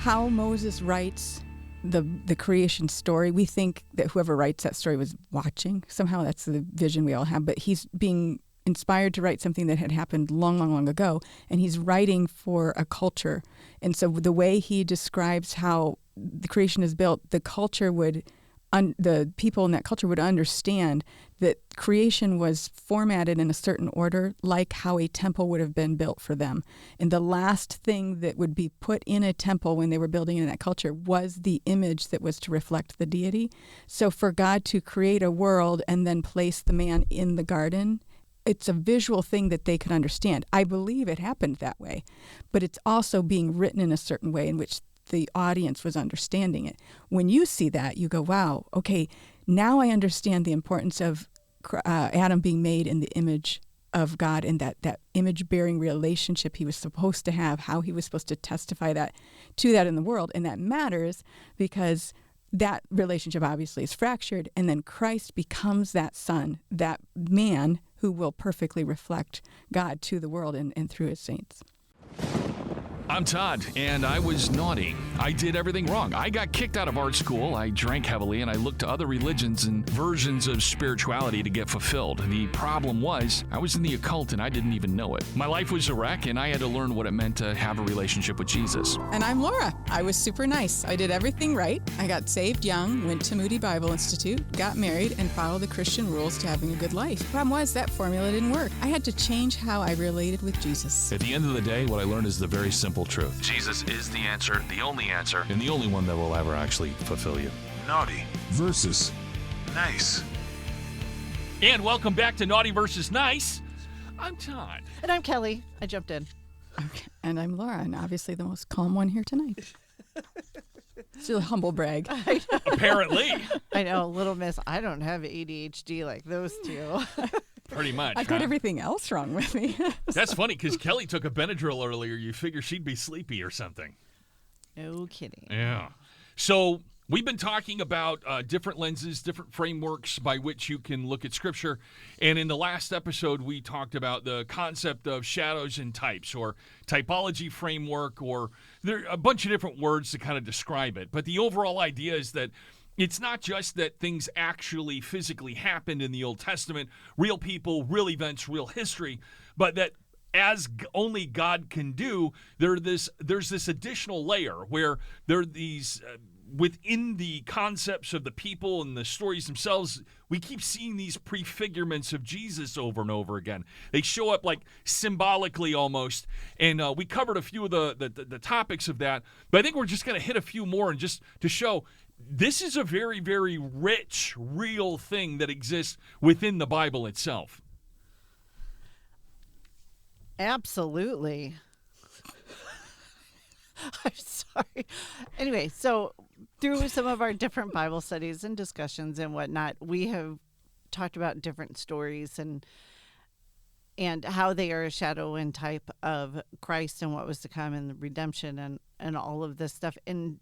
how Moses writes the creation story, we think that whoever writes that story was watching. Somehow that's the vision we all have, but he's being inspired to write something that had happened long, long, long ago, and he's writing for a culture. And so the way he describes how the creation is built, the culture would, the people in that culture would understand that creation was formatted in a certain order, like how a temple would have been built for them. And the last thing that would be put in a temple when they were building in that culture was the image that was to reflect the deity. So for God to create a world and then place the man in the garden, it's a visual thing that they could understand. I believe it happened that way, but it's also being written in a certain way in which the audience was understanding it. When you see that, you go, wow, okay, now I understand the importance of Adam being made in the image of God and that image-bearing relationship he was supposed to have, how he was supposed to testify that to that in the world. And that matters because that relationship obviously is fractured, and then Christ becomes that son, that man who will perfectly reflect God to the world and through his saints. I'm Todd, and I was naughty. I did everything wrong. I got kicked out of art school, I drank heavily, and I looked to other religions and versions of spirituality to get fulfilled. The problem was, I was in the occult and I didn't even know it. My life was a wreck, and I had to learn what it meant to have a relationship with Jesus. And I'm Laura. I was super nice. I did everything right. I got saved young, went to Moody Bible Institute, got married, and followed the Christian rules to having a good life. The problem was that formula didn't work. I had to change how I related with Jesus. At the end of the day, what I learned is the very simple truth. Jesus is the answer, and the only one that will ever actually fulfill you. Naughty versus nice. And welcome back to Naughty versus Nice. I'm Todd. And I'm Kelly. I jumped in. Okay. And I'm Laura, and obviously the most calm one here tonight. Still a humble brag. Apparently. I know, little miss, I don't have ADHD like those two. Pretty much. I've got everything else wrong with me. That's funny because Kelly took a Benadryl earlier. You figure she'd be sleepy or something. No kidding. Yeah. So we've been talking about different lenses, different frameworks by which you can look at Scripture. And in the last episode, we talked about the concept of shadows and types, or typology framework, or there are a bunch of different words to kind of describe it. But the overall idea is that it's not just that things actually physically happened in the Old Testament, real people, real events, real history, but that as only God can do, there's this additional layer where there are these, within the concepts of the people and the stories themselves, we keep seeing these prefigurements of Jesus over and over again. They show up like symbolically almost, and we covered a few of the topics of that, but I think we're just going to hit a few more and just to show this is a very, very rich, real thing that exists within the Bible itself. Absolutely. I'm sorry. Anyway, so through some of our different Bible studies and discussions and whatnot, we have talked about different stories and how they are a shadow and type of Christ and what was to come and the redemption and all of this stuff. And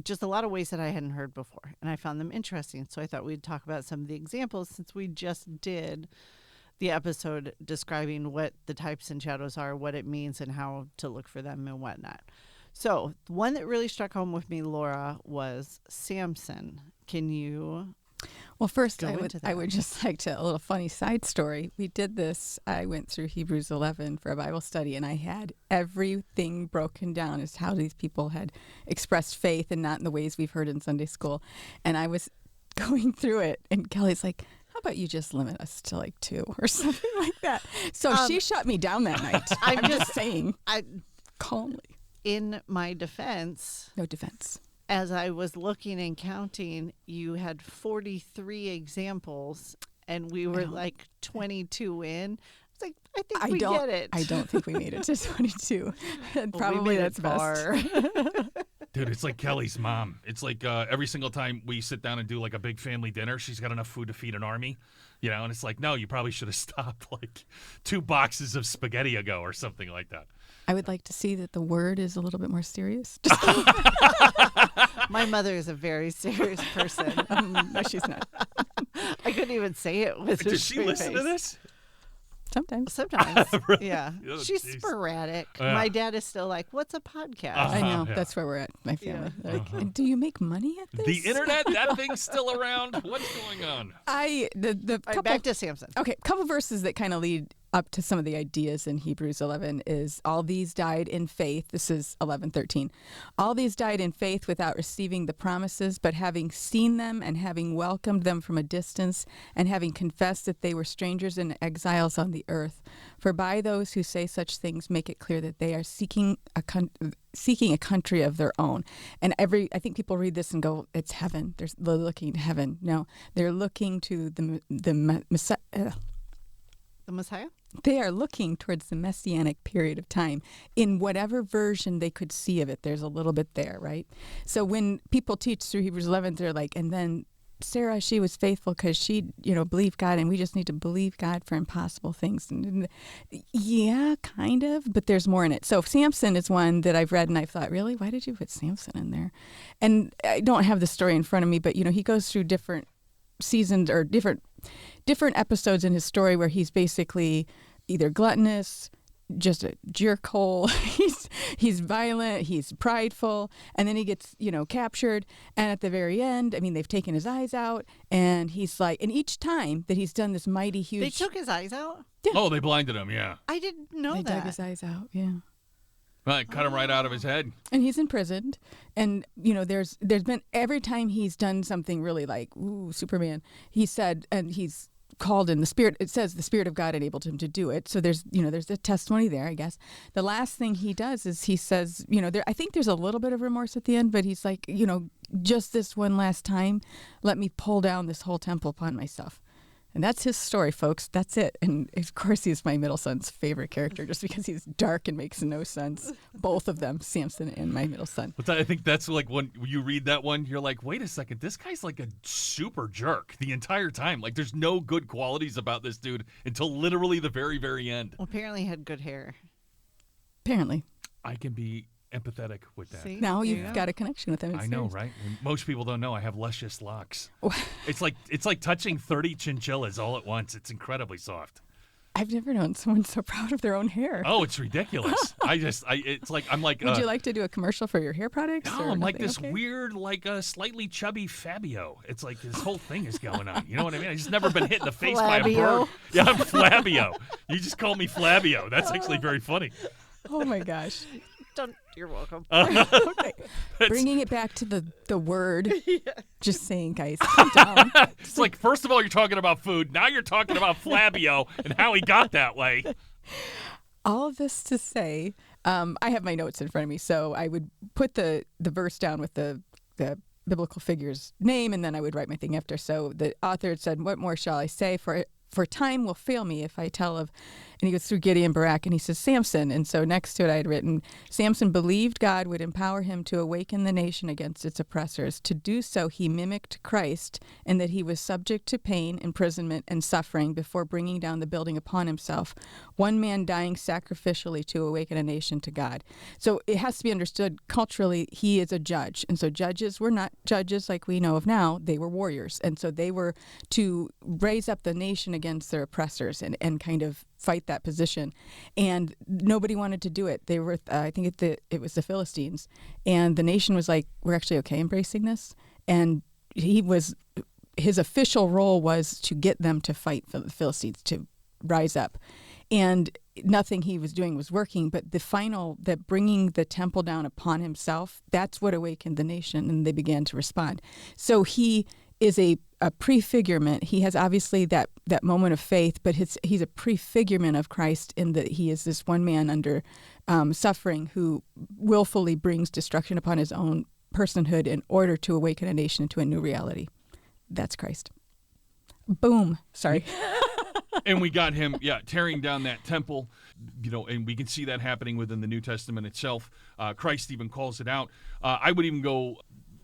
just a lot of ways that I hadn't heard before, and I found them interesting. So I thought we'd talk about some of the examples since we just did the episode describing what the types and shadows are, what it means, and how to look for them and whatnot. So the one that really struck home with me, Laura, was Samson. Can you? Well, first, I would just like to, a little funny side story. We did this, I went through Hebrews 11 for a Bible study, and I had everything broken down as how these people had expressed faith and not in the ways we've heard in Sunday school. And I was going through it, and Kelly's like, how about you just limit us to like 2 or something like that? So she shut me down that night. I'm just saying, calmly. In my defense. No defense. As I was looking and counting, you had 43 examples, and we were like 22 in. It's like, I think we get it. I don't think we made it to 22. Probably that's best. Dude, it's like Kelly's mom. It's like every single time we sit down and do like a big family dinner, she's got enough food to feed an army, you know, and it's like, no, you probably should have stopped like 2 boxes of spaghetti ago or something like that. I would like to see that the word is a little bit more serious. My mother is a very serious person. No, she's not. I couldn't even say it with Does she listen to this? Sometimes. Really? Yeah. Oh, She's geez. sporadic. Yeah. My dad is still like, what's a podcast? I know. Yeah. That's where we're at, my family. Yeah. Like, "And do you make money at this? The internet, that thing's still around. What's going on? The All right, couple back to Samson. Okay, a couple verses that kind of lead up to some of the ideas in Hebrews 11 is all these died in faith. This is 11:13. All these died in faith without receiving the promises, but having seen them and having welcomed them from a distance and having confessed that they were strangers and exiles on the earth. For by those who say such things make it clear that they are seeking a country of their own. And I think people read this and go, it's heaven. They're looking to heaven. No, they're looking to the Messiah. The Messiah? They are looking towards the messianic period of time in whatever version they could see of it. There's a little bit there, right? So when people teach through Hebrews 11, they're like, and then Sarah, she was faithful because she, believed God, and we just need to believe God for impossible things. And yeah, kind of, but there's more in it. So Samson is one that I've read, and I've thought, really, why did you put Samson in there? And I don't have the story in front of me, but he goes through different seasons or different episodes in his story where he's basically either gluttonous, just a jerkhole, he's violent, he's prideful, and then he gets, captured. And at the very end, they've taken his eyes out, and he's like, and each time that he's done this mighty huge... They took his eyes out? Yeah. Oh, they blinded him, yeah. I didn't know They that. dug his eyes out, yeah. Right, cut him right out of his head. And he's imprisoned, and there's been every time he's done something really like Superman. He said, and he's called in the spirit. It says the Spirit of God enabled him to do it. So there's a testimony there, I guess. The last thing he does is he says, I think there's a little bit of remorse at the end, but he's like, just this one last time, let me pull down this whole temple upon myself. And that's his story, folks. That's it. And of course, he's my middle son's favorite character just because he's dark and makes no sense. Both of them, Samson and my middle son. But I think that's like when you read that one, you're like, wait a second, this guy's like a super jerk the entire time. Like, there's no good qualities about this dude until literally the very, very end. Well, apparently he had good hair. Apparently. I can be empathetic with that. See? Now There you you've go. got a connection with him. It's I know, serious. right? And most people don't know I have luscious locks. It's like touching 30 chinchillas all at once. It's incredibly soft. I've never known someone so proud of their own hair. Oh, it's ridiculous. It's like I'm like. Would you like to do a commercial for your hair products? No, or I'm like nothing? this Okay. weird, like slightly chubby Fabio. It's like this whole thing is going on. You know what I mean? I just never been hit in the face by a Flabio. bird. Yeah, I'm Flabio. You just call me Flabio. That's actually very funny. Oh my gosh. You're welcome. Okay. Bringing it back to the word. Just saying, guys, calm down. It's like, first of all, you're talking about food. Now you're talking about Flabio and how he got that way. All of this to say, I have my notes in front of me, so I would put the verse down with the biblical figure's name, and then I would write my thing after. So the author had said, "What more shall I say? For time will fail me if I tell of," and he goes through Gideon, Barak, and he says Samson. And so next to it I had written, Samson believed God would empower him to awaken the nation against its oppressors. To do so, he mimicked Christ in that he was subject to pain, imprisonment, and suffering before bringing down the building upon himself, one man dying sacrificially to awaken a nation to God. So it has to be understood culturally, he is a judge. And so judges were not judges like we know of now. They were warriors. And so they were to raise up the nation against their oppressors and kind of fight that position. And nobody wanted to do it. They were, I think it was the Philistines. And the nation was like, we're actually okay embracing this. And his official role was to get them to fight for the Philistines, to rise up. And nothing he was doing was working, but that bringing the temple down upon himself, that's what awakened the nation, and they began to respond. So he is a prefigurement. He has obviously that moment of faith, but he's a prefigurement of Christ in that he is this one man under suffering who willfully brings destruction upon his own personhood in order to awaken a nation into a new reality. That's Christ. Boom. Sorry. And we got him, tearing down that temple, and we can see that happening within the New Testament itself. Christ even calls it out. I would even go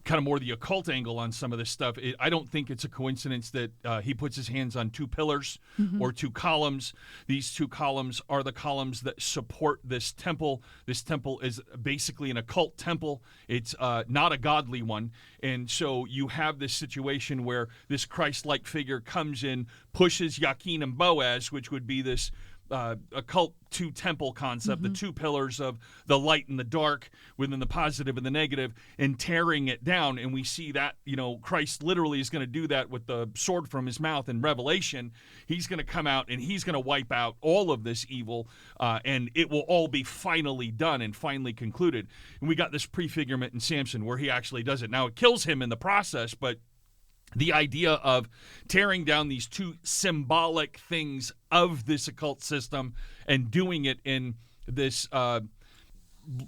kind of more the occult angle on some of this stuff. I don't think it's a coincidence that he puts his hands on two pillars or two columns. These two columns are the columns that support this temple. This temple is basically an occult temple. It's not a godly one. And so you have this situation where this Christ-like figure comes in, pushes Jachin and Boaz, which would be this occult two-temple concept, the two pillars of the light and the dark within the positive and the negative, and tearing it down. And we see that, Christ literally is going to do that with the sword from his mouth in Revelation. He's going to come out and he's going to wipe out all of this evil, and it will all be finally done and finally concluded. And we got this prefigurement in Samson where he actually does it. Now, it kills him in the process, but the idea of tearing down these two symbolic things of this occult system and doing it in this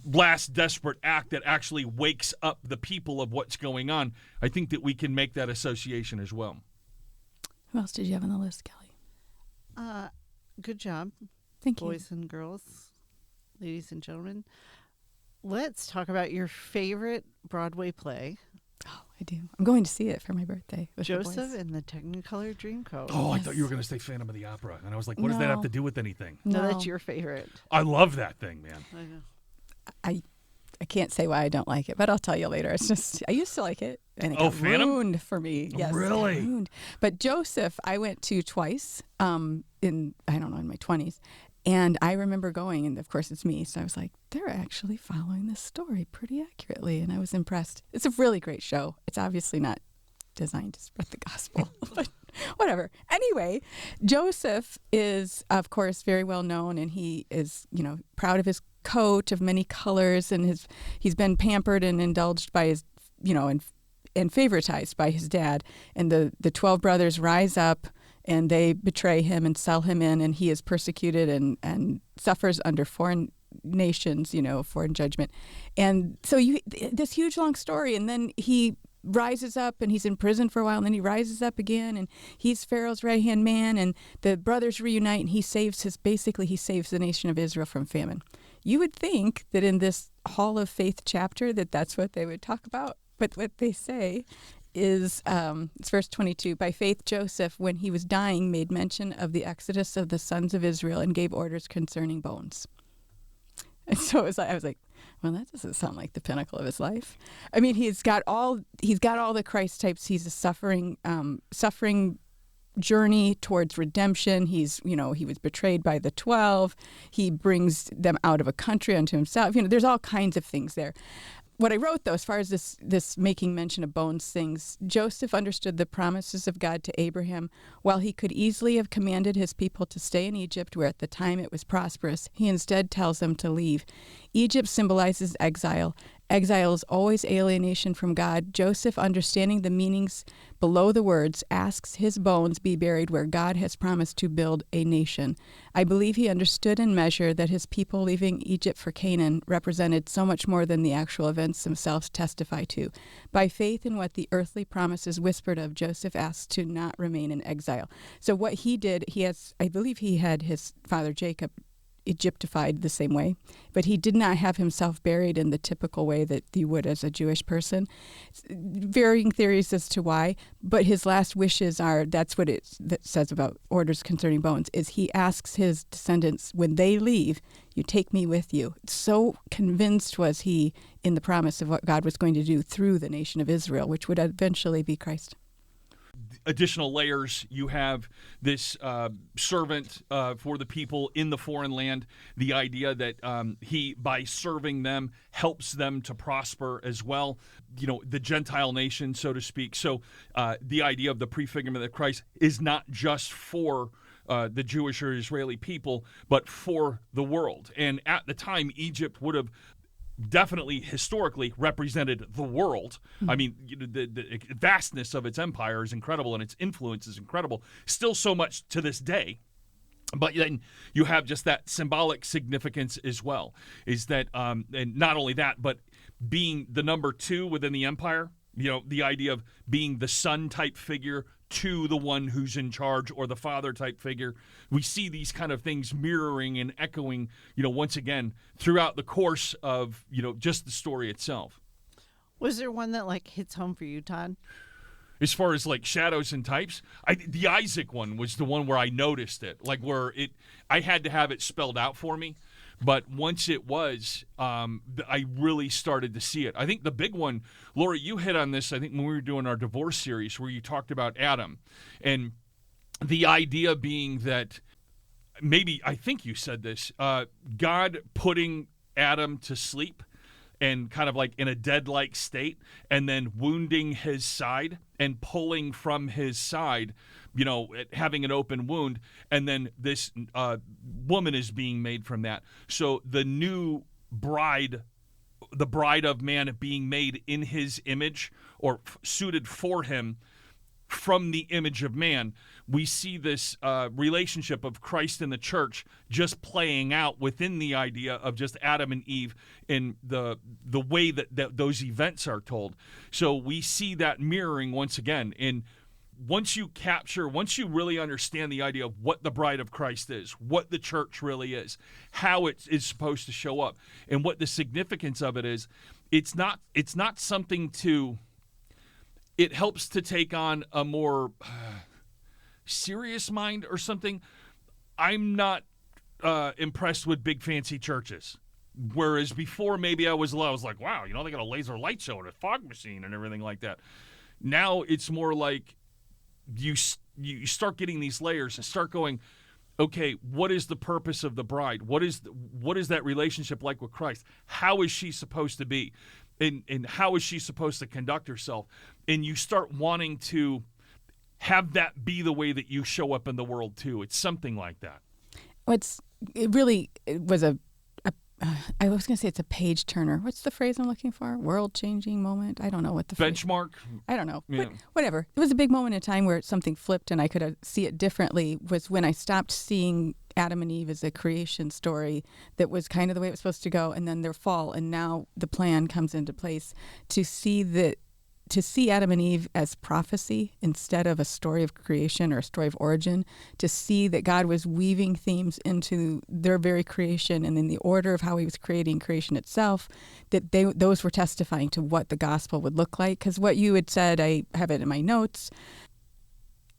last desperate act that actually wakes up the people of what's going on, I think that we can make that association as well. Who else did you have on the list, Kelly? Good job. Thank you. Boys and girls, ladies and gentlemen. Let's talk about your favorite Broadway play. Oh, I do. I'm going to see it for my birthday. With the boys. Joseph and the Technicolor Dreamcoat. Oh, Yes. I thought you were going to say Phantom of the Opera. And I was like, what does that have to do with anything? No, that's your favorite. I love that thing, man. I know. I can't say why I don't like it, but I'll tell you later. It's just I used to like it, and it got Phantom? ruined for me. Yes, it got Really? ruined. But Joseph, I went to twice. In my 20s, and I remember going, and of course it's me, so I was like, they're actually following this story pretty accurately, and I was impressed. It's a really great show. It's obviously not designed to spread the gospel, but whatever. Anyway, Joseph is, of course, very well known, and he is, proud of his coat of many colors, and he's been pampered and indulged by his, and favoritized by his dad. And the 12 brothers rise up, and they betray him and sell him in, and he is persecuted and suffers under foreign nations, foreign judgment. And so this huge long story, and then he rises up, and he's in prison for a while, and then he rises up again, and he's Pharaoh's right-hand man, and the brothers reunite, and he saves the nation of Israel from famine. You would think that in this Hall of Faith chapter that's what they would talk about, but what they say is, it's verse 22, by faith Joseph, when he was dying, made mention of the exodus of the sons of Israel and gave orders concerning bones. And so I was like, well, that doesn't sound like the pinnacle of his life. I mean, he's got all the Christ types. He's a suffering journey towards redemption. He was betrayed by the 12. He brings them out of a country unto himself. There's all kinds of things there. What I wrote, though, as far as this making mention of bones things, Joseph understood the promises of God to Abraham. While he could easily have commanded his people to stay in Egypt, where at the time it was prosperous, he instead tells them to leave. Egypt symbolizes exile. Exile is always alienation from God. Joseph, understanding the meanings below the words, asks his bones be buried where God has promised to build a nation. I believe he understood in measure that his people leaving Egypt for Canaan represented so much more than the actual events themselves testify to. By faith in what the earthly promises whispered of, Joseph asked to not remain in exile. So what he did, I believe he had his father Jacob Egyptified the same way, but he did not have himself buried in the typical way that you would as a Jewish person. Varying theories as to why, but his last wishes are, that's what that says about orders concerning bones, is he asks his descendants, when they leave, you take me with you. So convinced was he in the promise of what God was going to do through the nation of Israel, which would eventually be Christ. Additional layers, you have this servant for the people in the foreign land, the idea that he, by serving them, helps them to prosper as well, the Gentile nation, so to speak. So the idea of the prefigurement of Christ is not just for the Jewish or Israeli people, but for the world. And at the time, Egypt would have definitely historically represented the world. I mean, the vastness of its empire is incredible, and its influence is incredible. Still so much to this day. But then you have just that symbolic significance as well, is that, and not only that, but being the number 2 within the empire, the idea of being the son type figure to the one who's in charge, or the father type figure. We see these kind of things mirroring and echoing, once again, throughout the course of, just the story itself. Was there one that hits home for you, Todd? As far as shadows and types, the Isaac one was the one where I noticed it, I had to have it spelled out for me. But once it was, I really started to see it. I think the big one, Laura, you hit on this, I think, when we were doing our divorce series, where you talked about Adam. And the idea being that maybe, I think you said this, God putting Adam to sleep and kind of like in a dead-like state, and then wounding his side and pulling from his side, having an open wound, and then this woman is being made from that. So the new bride, the bride of man being made in his image or suited for him from the image of man, we see this relationship of Christ and the church just playing out within the idea of just Adam and Eve in the way that those events are told. So we see that mirroring once again. And once you really understand the idea of what the bride of Christ is, what the church really is, how it is supposed to show up, and what the significance of it is, it's not something to... It helps to take on a more serious mind or something. I'm not impressed with big fancy churches. Whereas before, maybe I was like, wow, they got a laser light show and a fog machine and everything like that. Now it's more like you start getting these layers and start going, okay, what is the purpose of the bride? What is that relationship like with Christ? How is she supposed to be? And how is she supposed to conduct herself? And you start wanting to have that be the way that you show up in the world too. It's something like that. It was I was going to say it's a page turner. What's the phrase I'm looking for? World changing moment? I don't know what the benchmark. I don't know. Yeah. But whatever. It was a big moment in time where something flipped and I could see it differently. Was when I stopped seeing Adam and Eve as a creation story that was kind of the way it was supposed to go, and then their fall, and now the plan comes into place to see Adam and Eve as prophecy instead of a story of creation or a story of origin, to see that God was weaving themes into their very creation and in the order of how he was creating creation itself, that those were testifying to what the gospel would look like. Because what you had said, I have it in my notes,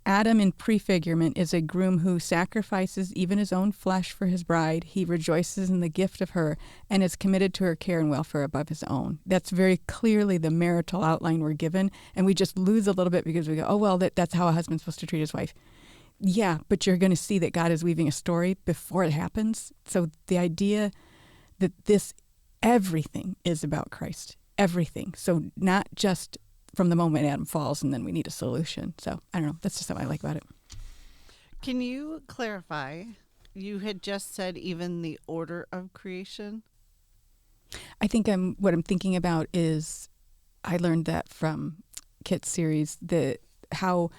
Adam in prefigurement is a groom who sacrifices even his own flesh for his bride. He rejoices in the gift of her and is committed to her care and welfare above his own. That's very clearly the marital outline we're given, and we just lose a little bit because we go, oh, well, that's how a husband's supposed to treat his wife. Yeah, but you're going to see that God is weaving a story before it happens. So the idea that everything is about Christ, everything. So not just from the moment Adam falls and then we need a solution. So I don't know. That's just something I like about it. Can you clarify? You had just said even the order of creation. I think what I'm thinking about is I learned that from Kit's series, that how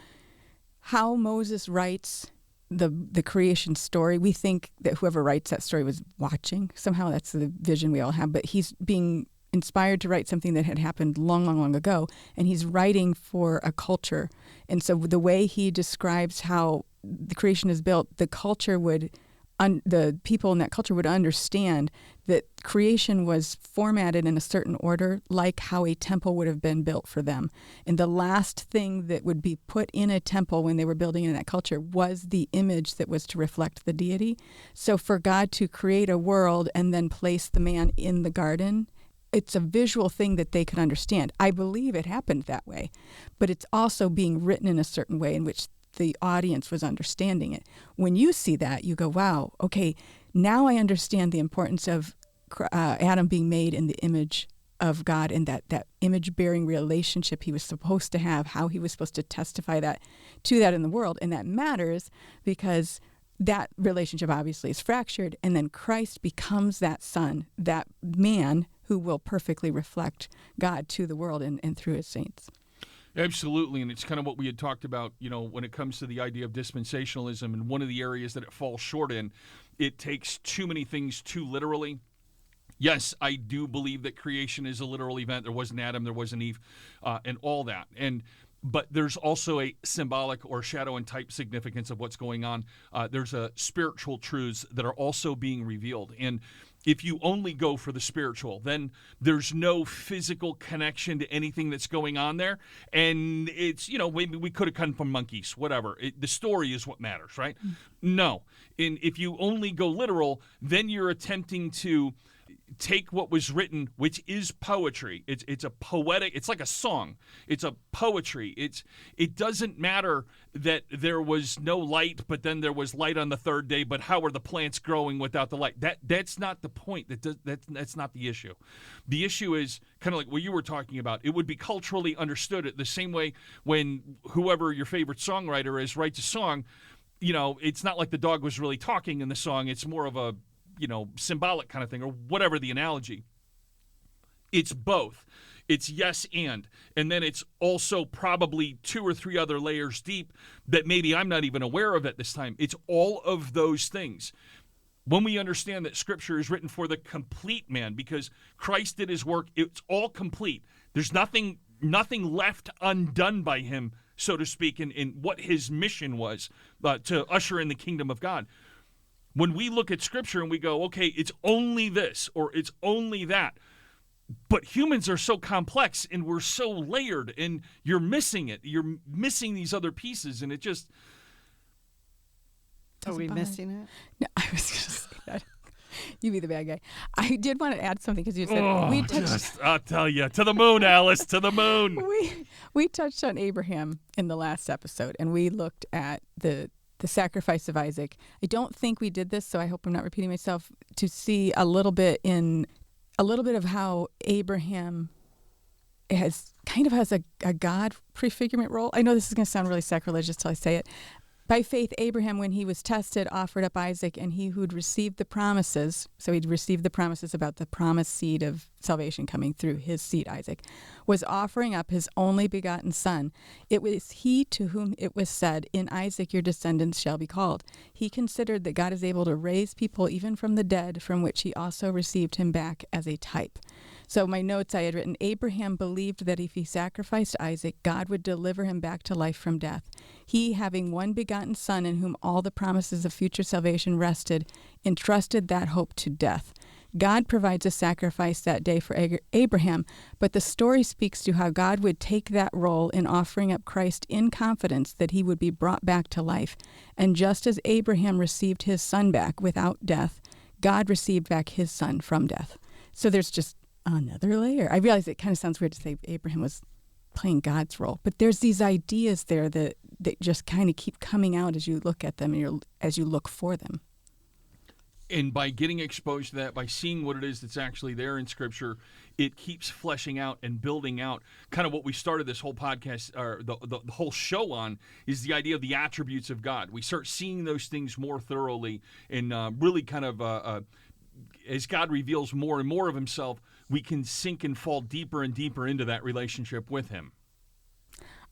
Moses writes the creation story. We think that whoever writes that story was watching. Somehow that's the vision we all have, but he's being inspired to write something that had happened long, long, long ago, and he's writing for a culture. And so the way he describes how the creation is built, the people in that culture would understand that creation was formatted in a certain order, like how a temple would have been built for them. And the last thing that would be put in a temple when they were building in that culture was the image that was to reflect the deity. So for God to create a world and then place the man in the garden, it's a visual thing that they could understand. I believe it happened that way, but it's also being written in a certain way in which the audience was understanding it. When you see that, you go, wow, okay, now I understand the importance of Adam being made in the image of God, and that image-bearing relationship he was supposed to have, how he was supposed to testify that in the world. And that matters because that relationship obviously is fractured, and then Christ becomes that son, that man who will perfectly reflect God to the world and through his saints. Absolutely, and it's kind of what we had talked about, when it comes to the idea of dispensationalism, and one of the areas that it falls short in, it takes too many things too literally. Yes, I do believe that creation is a literal event. There was an Adam, there was an Eve, and all that. But there's also a symbolic or shadow and type significance of what's going on. There's a spiritual truths that are also being revealed. And if you only go for the spiritual, then there's no physical connection to anything that's going on there. And it's, maybe we could have come from monkeys, whatever. The story is what matters, right? No. And if you only go literal, then you're attempting to take what was written, which is poetry. It's a poetic, it's like a song. It's a poetry. It doesn't matter that there was no light, but then there was light on the third day, but how are the plants growing without the light? That's not the point. That's not the issue. The issue is kind of like what you were talking about. It would be culturally understood the same way when whoever your favorite songwriter is writes a song, it's not like the dog was really talking in the song. It's more of a symbolic kind of thing, or whatever the analogy. It's both. It's yes and then it's also probably 2 or 3 other layers deep that maybe I'm not even aware of at this time. It's all of those things. When we understand that Scripture is written for the complete man, because Christ did his work, it's all complete. There's nothing left undone by him, so to speak, in what his mission was to usher in the kingdom of God. When we look at Scripture and we go, okay, it's only this or it's only that, but humans are so complex and we're so layered, and you're missing it. You're missing these other pieces, and it just... Are we missing it? No, I was going to say that. You be the bad guy. I did want to add something because you said we touched... I'll tell you, to the moon, Alice, to the moon. We touched on Abraham in the last episode, and we looked at the sacrifice of Isaac. I don't think we did this, so I hope I'm not repeating myself, to see a little bit of how Abraham has a God prefigurement role. I know this is going to sound really sacrilegious till I say it. By faith, Abraham, when he was tested, offered up Isaac, and he who'd received the promises, so he'd received the promises about the promised seed of salvation coming through his seed, Isaac, was offering up his only begotten son. It was he to whom it was said, in Isaac your descendants shall be called. He considered that God is able to raise people even from the dead, from which he also received him back as a type. So my notes, I had written, Abraham believed that if he sacrificed Isaac, God would deliver him back to life from death. He, having one begotten son in whom all the promises of future salvation rested, entrusted that hope to death. God provides a sacrifice that day for Abraham, but the story speaks to how God would take that role in offering up Christ in confidence that he would be brought back to life. And just as Abraham received his son back without death, God received back his son from death. So there's just another layer. I realize it kind of sounds weird to say Abraham was playing God's role, but there's these ideas there that just kind of keep coming out as you look at them and as you look for them. And by getting exposed to that, by seeing what it is that's actually there in Scripture, it keeps fleshing out and building out kind of what we started this whole podcast, or the whole show on, is the idea of the attributes of God. We start seeing those things more thoroughly, and really kind of, as God reveals more and more of himself, we can sink and fall deeper and deeper into that relationship with him.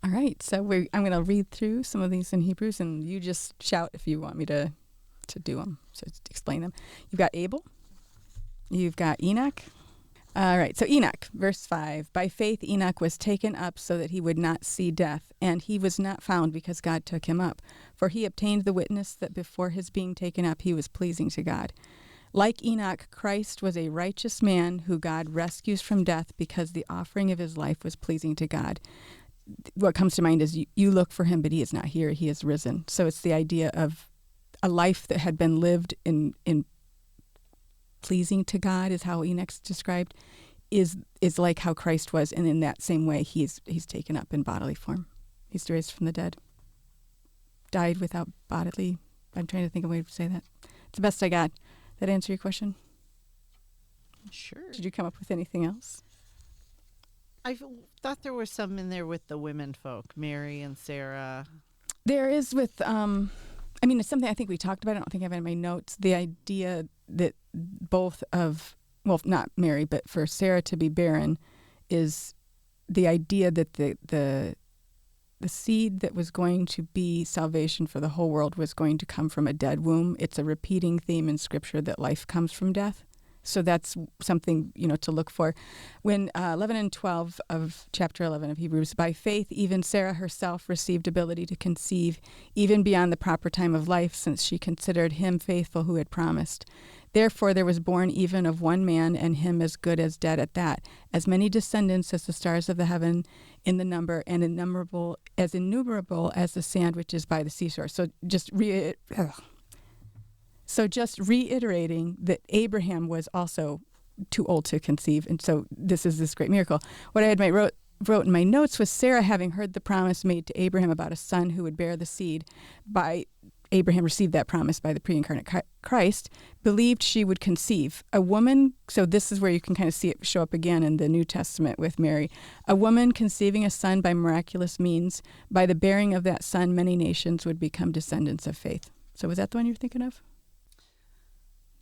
All right, so I'm going to read through some of these in Hebrews, and you just shout if you want me to do them, so explain them. You've got Abel. You've got Enoch. All right, so Enoch, verse 5. By faith Enoch was taken up so that he would not see death, and he was not found because God took him up. For he obtained the witness that before his being taken up he was pleasing to God. Like Enoch, Christ was a righteous man who God rescues from death because the offering of his life was pleasing to God. What comes to mind is you look for him, but he is not here. He is risen. So it's the idea of a life that had been lived in pleasing to God, is how Enoch's described, is like how Christ was, and in that same way he's taken up in bodily form. He's raised from the dead. Died without bodily. I'm trying to think of a way to say that. It's the best I got. That answer your question? Sure. Did you come up with anything else? I thought there was some in there with the women folk, Mary and Sarah. There is with, it's something I think we talked about. I don't think I have it in my notes. The idea that both of, well, not Mary, but for Sarah to be barren is the idea that the seed that was going to be salvation for the whole world was going to come from a dead womb. It's a repeating theme in Scripture that life comes from death. So that's something, to look for. When 11 and 12 of chapter 11 of Hebrews, by faith, even Sarah herself received ability to conceive even beyond the proper time of life, since she considered him faithful who had promised. Therefore there was born even of one man, and him as good as dead at that, as many descendants as the stars of the heaven in the number, and innumerable as the sand which is by the seashore. So just reiterating that Abraham was also too old to conceive. And so this is this great miracle. What I had wrote in my notes was Sarah, having heard the promise made to Abraham about a son who would bear the seed, by Abraham received that promise by the pre-incarnate Christ, believed she would conceive. A woman, so this is where you can kind of see it show up again in the New Testament with Mary. A woman conceiving a son by miraculous means, by the bearing of that son, many nations would become descendants of faith. So was that the one you're thinking of?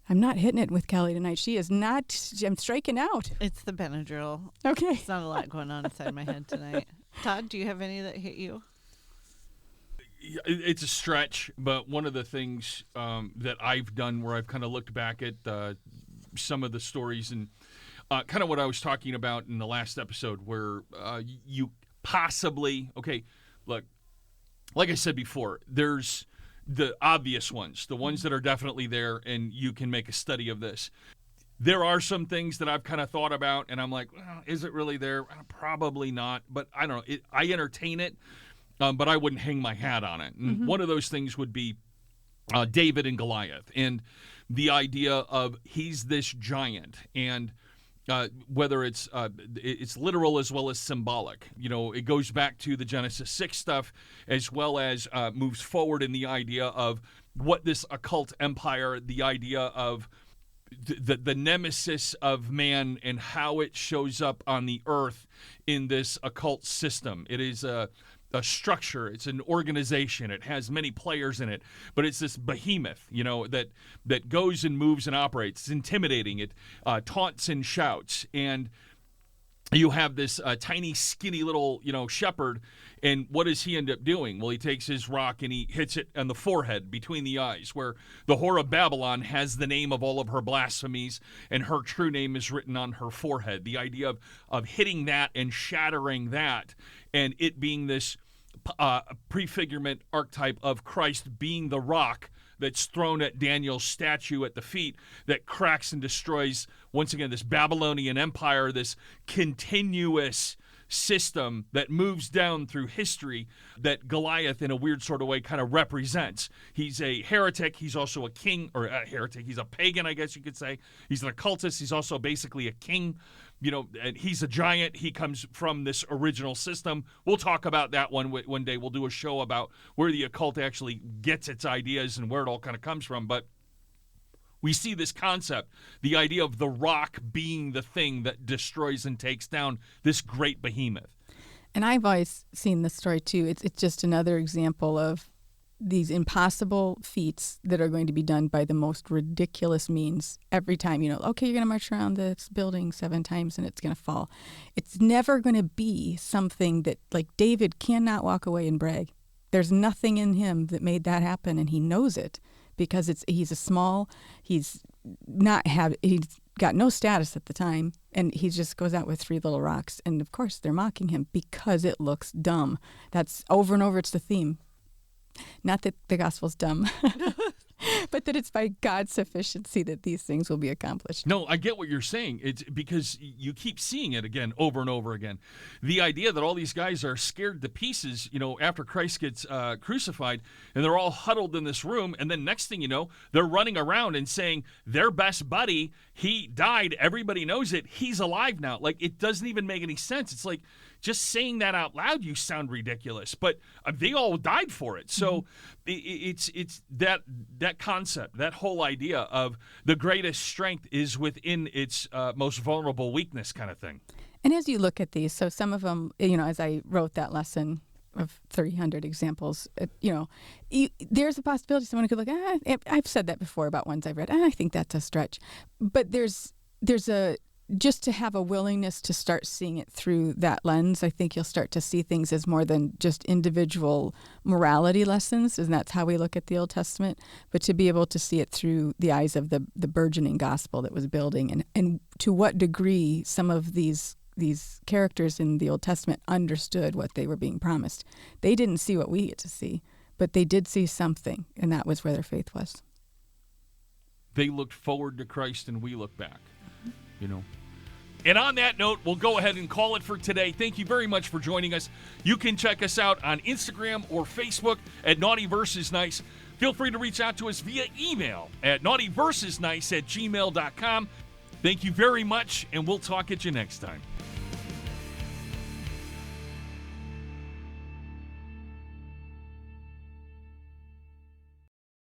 I'm not hitting it with Kelly tonight. She is not. I'm striking out. It's the Benadryl. Okay. It's not a lot going on inside my head tonight. Todd, do you have any that hit you? It's a stretch, but one of the things that I've done where I've kind of looked back at some of the stories and kind of what I was talking about in the last episode where you possibly, look, like I said before, there's the obvious ones, the ones that are definitely there, and you can make a study of this. There are some things that I've kind of thought about, and I'm like, well, is it really there? Probably not, but I don't know. I entertain it. But I wouldn't hang my hat on it. And one of those things would be David and Goliath, and the idea of he's this giant, and whether it's literal as well as symbolic. You know, it goes back to the Genesis 6 stuff, as well as moves forward in the idea of what this occult empire, the idea of the nemesis of man and how it shows up on the earth in this occult system. It is a structure, it's an organization, it has many players in it, but it's this behemoth, you know, that goes and moves and operates. It's intimidating, it taunts and shouts, and you have this tiny, skinny little, shepherd, and what does he end up doing? Well, he takes his rock and he hits it on the forehead between the eyes, where the whore of Babylon has the name of all of her blasphemies, and her true name is written on her forehead. The idea of hitting that and shattering that, and it being this prefigurement archetype of Christ being the rock that's thrown at Daniel's statue at the feet that cracks and destroys, once again, this Babylonian empire, this continuous system that moves down through history that Goliath, in a weird sort of way, kind of represents. He's a heretic. He's also a king, or a heretic. He's a pagan, I guess you could say. He's an occultist. He's also basically a king. And he's a giant. He comes from this original system. We'll talk about that one day. We'll do a show about where the occult actually gets its ideas and where it all kind of comes from. But we see this concept, the idea of the rock being the thing that destroys and takes down this great behemoth. And I've always seen this story too. It's just another example of these impossible feats that are going to be done by the most ridiculous means every time. Okay, you're going to march around this building 7 times and it's going to fall. It's never going to be something that, like, David cannot walk away and brag. There's nothing in him that made that happen, and he knows it because he's got no status at the time, and he just goes out with 3 little rocks. And of course they're mocking him because it looks dumb. That's over and over. It's the theme. Not that the gospel's dumb, but that it's by God's sufficiency that these things will be accomplished. No, I get what you're saying. It's because you keep seeing it again over and over again. The idea that all these guys are scared to pieces, after Christ gets crucified, and they're all huddled in this room, and then next thing you know, they're running around and saying their best buddy, he died, everybody knows it, he's alive now. Like, it doesn't even make any sense. It's like, just saying that out loud, you sound ridiculous, but they all died for it. So it's that concept, that whole idea of the greatest strength is within its most vulnerable weakness kind of thing. And as you look at these, so some of them, as I wrote that lesson of 300 examples, there's a possibility someone could look, I've said that before about ones I've read, I think that's a stretch. But there's just to have a willingness to start seeing it through that lens, I think you'll start to see things as more than just individual morality lessons, and that's how we look at the Old Testament, but to be able to see it through the eyes of the burgeoning gospel that was building, and to what degree some of these characters in the Old Testament understood what they were being promised. They didn't see what we get to see, but they did see something, and that was where their faith was. They looked forward to Christ, and we look back. And on that note, we'll go ahead and call it for today. Thank you very much for joining us. You can check us out on Instagram or Facebook at Naughty Versus Nice. Feel free to reach out to us via email at naughtyversusnice@gmail.com. Thank you very much, and we'll talk at you next time.